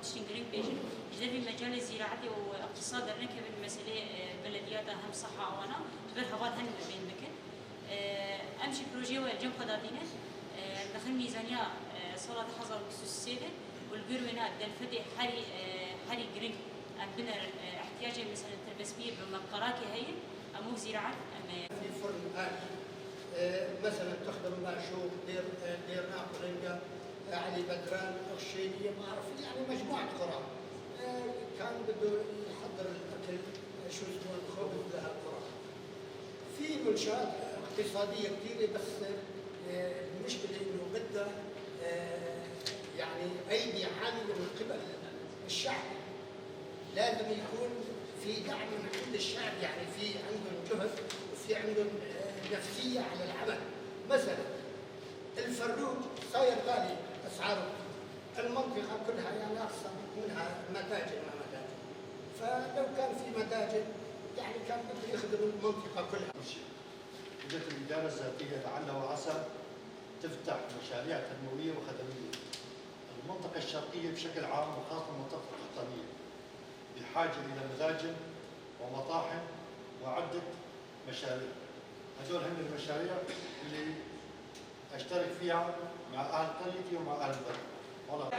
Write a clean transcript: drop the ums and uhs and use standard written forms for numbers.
تشتغلين بيجن جدا في مجال الزراعة واقتصاد الركب المسألة بلديات أهم صحة وأنا تبر هبات هن بين مكان أمشي بروجي والجم قدادينه دخل ميزانية صلاة حظر السيدة والجروينات دل حري جرين أم بنا احتياجه مثلا التربسبير بمقراكي هي أمو زراعة في فرن مثلا تخدم مع شوق دير ناقلنجا علي بدران الشينية ما أعرف يعني مجموعة قرى كان بده يحضر الأكل شو اسمه الخبز لها القرى. في منشآت اقتصادية كثيرة بس المشكلة إنه بدها يعني أيدي عاملة من قبل الشعب. لازم يكون في دعم من عند الشعب، يعني في عندهم جهد وفي عندهم نفسية على العمل. مثلا الفروج صاير غالي أسعاره، المنطقة كلها يعني أقصى منها متاجر ما متاجر، فلو كان في متاجر يعني كان بده يخدم المنطقة كلها. بدأت الإدارة الذاتية لعل وعسى تفتح مشاريع تنموية وخدمية. المنطقة الشرقية بشكل عام وخاصة المنطقة القحطانية بحاجة إلى ملاجم ومطاحن وعدة مشاريع. هذول هم المشاريع اللي أشترك فيها مع أهل قريتي ومع أهل البلد. والله